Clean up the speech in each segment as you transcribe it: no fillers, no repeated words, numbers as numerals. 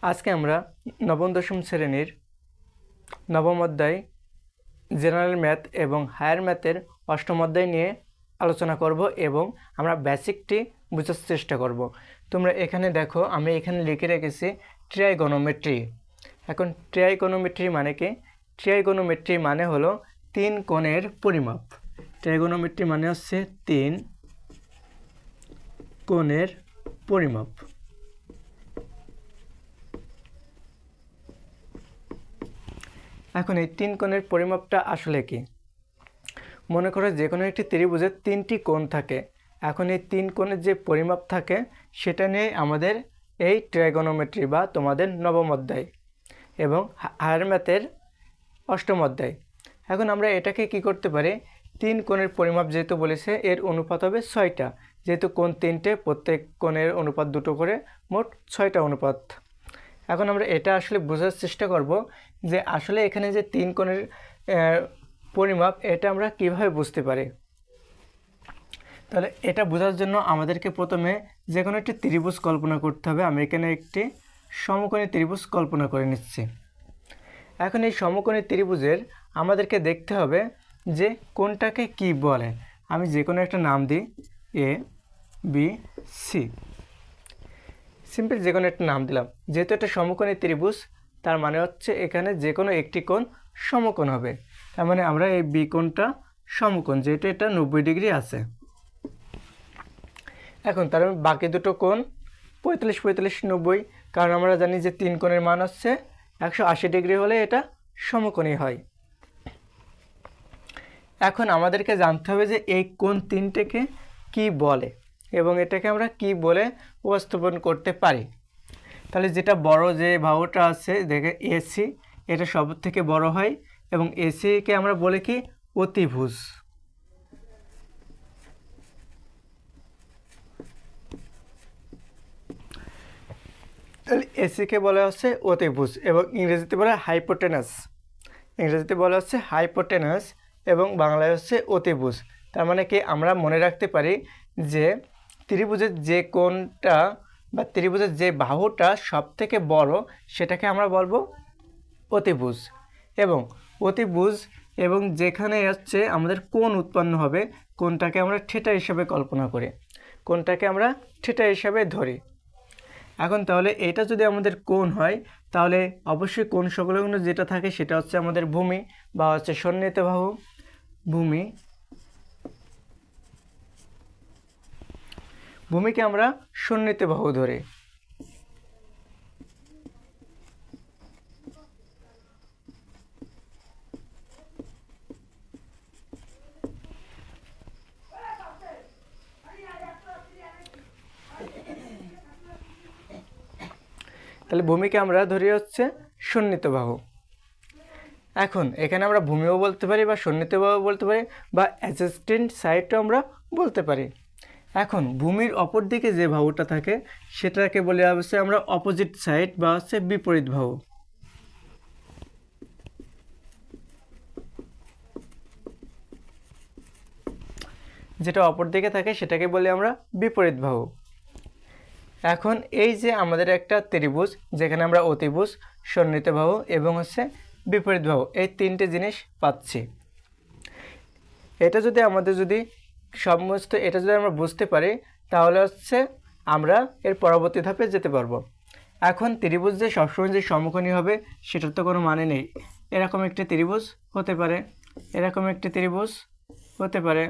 আজকে আমরা নবম দশম শ্রেণীর নবম অধ্যায় জেনারেল ম্যাথ এবং হায়ার ম্যাথের অষ্টম অধ্যায় নিয়ে আলোচনা করব এবং আমরা বেসিকটি বোঝার চেষ্টা করব। তোমরা এখানে দেখো, আমি এখানে লিখে রেখেছি ট্রাইগোনোমেট্রি। এখন ট্রাইগোনোমেট্রি মানে কি? ট্রাইগোনোমেট্রি মানে হলো তিন কোণের পরিমাপ। ট্রাইগোনোমেট্রি মানে হচ্ছে তিন কোণের পরিমাপ। এখন এই তিন কোণের পরিমাপটা আসলে কি? মনে করো যে কোনো একটি ত্রিভুজের তিনটি কোণ থাকে। এখন এই তিন কোণের যে পরিমাপ থাকে সেটা নিয়ে আমাদের এই ট্রাইগোনোমেট্রি বা তোমাদের নবম অধ্যায় এবং হায়ার ম্যাথের অষ্টম অধ্যায়। এখন আমরা এটাকে কি করতে পারি? তিন কোণের পরিমাপ যেহেতু বলেছে, এর অনুপাত হবে 6টা। যেহেতু কোণ তিনটে, প্রত্যেক কোণের অনুপাত দুটো করে, মোট 6টা অনুপাত। এখন আমরা এটা আসলে বোঝার চেষ্টা করব যে আসলে এখানে যে তিন কোণের পরিমাপ, এটা আমরা কিভাবে বুঝতে পারি। তাহলে এটা বোঝার জন্য আমাদেরকে প্রথমে যে কোনো একটি ত্রিভুজ কল্পনা করতে হবে। আমি এখানে একটি সমকোণী ত্রিভুজ কল্পনা করে নিচ্ছি। এখন এই সমকোণী ত্রিভুজের আমাদেরকে দেখতে হবে যে কোণটাকে কি বলে। আমি যে কোনো একটা নাম দিই, এ বি সি, সিম্পল যে কোনো একটা নাম দিলাম। যেহেতু এটা সমকোণী ত্রিভুজ, তার মানে হচ্ছে এখানে যে কোনো একটি কোণ সমকোণ হবে। তার মানে আমরা এই বি কোণটা সমকোণ, যেহেতু এটা 90 ডিগ্রি আছে। এখন তার বাকি দুটো কোণ 45, 45, 90, কারণ আমরা জানি যে তিন কোণের মান হচ্ছে 180 ডিগ্রি হলে এটা সমকোণী হয়। এখন আমাদেরকে জানতে হবে যে এই কোণ তিনটেকে কি বলে এবং এটাকে আমরা কি বলে উপস্থাপন করতে পারি। তাহলে যেটা বড় যে বাহুটা আছে, দেখে এসি, এটা সব থেকে বড় হয় এবং এসিকে আমরা বলি কি? অতিভুজ। তাহলে এসিকে বলা হচ্ছে অতিভুজ এবং ইংরেজিতে বলা হাইপোটেনাস। ইংরেজিতে বলা হচ্ছে হাইপোটেনাস এবং বাংলায় হচ্ছে অতিভুজ। তার মানে কি? আমরা মনে রাখতে পারি যে ত্রিভুজের যে কোণটা বা ত্রিভুজের যে বাহুটা সব থেকে বড়, সেটাকে আমরা বলবো অতিভুজ। এবং অতিভুজ এবং যেখানে হচ্ছে আমাদের কোণ উৎপন্ন হবে, কোণটাকে আমরা থিটা হিসাবে কল্পনা করি, কোণটাকে আমরা থিটা হিসাবে ধরি। এখন তাহলে এটা যদি আমাদের কোণ হয়, তাহলে অবশ্যই কোণ সংলগ্ন যেটা থাকে সেটা হচ্ছে আমাদের ভূমি বা হচ্ছে সন্নিহিত বাহু। ভূমি, ভূমিকে আমরা সন্নিহিত বাহু ধরি। তাহলে ভূমিকে আমরা ধরি হচ্ছে সন্নিহিত বাহু। এখন এখানে আমরা ভূমিও বলতে পারি বা সন্নিহিত বাহু বলতে পারি বা অ্যাডজেস্টেন্ট সাইডও আমরা বলতে পারি। এখন ভূমির অপর দিকে যে বাহুটা থাকে সেটাকে বলে হচ্ছে আমরা অপোজিট সাইড বা হচ্ছে বিপরীত বাহু। যেটা অপর দিকে থাকে সেটাকে বলি আমরা বিপরীত বাহু। এখন এই যে আমাদের একটা ত্রিভুজ, যেখানে আমরা অতিভুজ, সন্নিহিত বাহু এবং হচ্ছে বিপরীত বাহু, এই তিনটে জিনিস পাচ্ছি। এটা যদি আমরা বুঝতে পারি, তাহলে হচ্ছে আমরা এর পরবর্তী ধাপে যেতে পারবো। এখন ত্রিভুজ যে সবসময় যে সমকোণী হবে সেটার তো কোনো মানে নেই। এরকম একটি ত্রিভুজ হতে পারে, এরকম একটি ত্রিভুজ হতে পারে।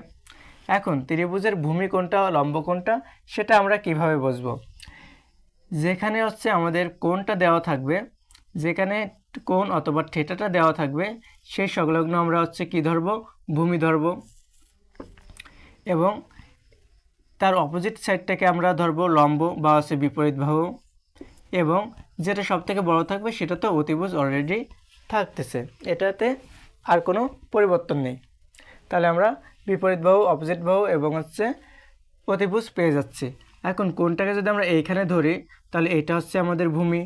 এখন ত্রিভুজের ভূমি কোণটা, লম্ব কোণটা, সেটা আমরা কিভাবে বুঝবো? যেখানে হচ্ছে আমাদের কোণটা দেওয়া থাকবে, যেখানে কোণ অথবা থিটাটা দেওয়া থাকবে, সেই সংলগ্ন আমরা হচ্ছে কি ধরবো? ভূমি ধরবো। এবং তার অপোজিট সাইডটাকে আমরা ধরবো লম্ব বা হচ্ছে বিপরীত বাহু। এবং যেটা সব থেকে বড় থাকবে সেটা তো অতিভুজ অলরেডি থাকতেছে, এটাতে আর কোনো পরিবর্তন নেই। তাহলে আমরা বিপরীত বাহু, অপোজিট বাহু এবং হচ্ছে অতিভুজ পেয়ে যাচ্ছি। এখন কোণটাকে যদি আমরা এইখানে ধরি, তাহলে এটা হচ্ছে আমাদের ভূমি,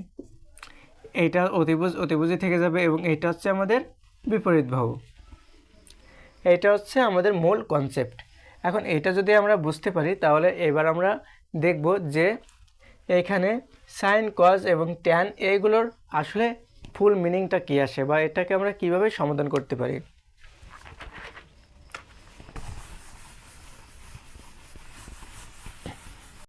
এইটা অতিভুজ, অতিভুজই থেকে যাবে এবং এটা হচ্ছে আমাদের বিপরীত বাহু। এটা হচ্ছে আমাদের মূল কনসেপ্ট। এখন এটা যদি আমরা বুঝতে পারি, তাহলে এবার আমরা দেখব যে এখানে সাইন কজ এবং ট্যান এইগুলোর আসলে ফুল মিনিংটা কী আসে বা এটাকে আমরা কিভাবে সমাধান করতে পারি।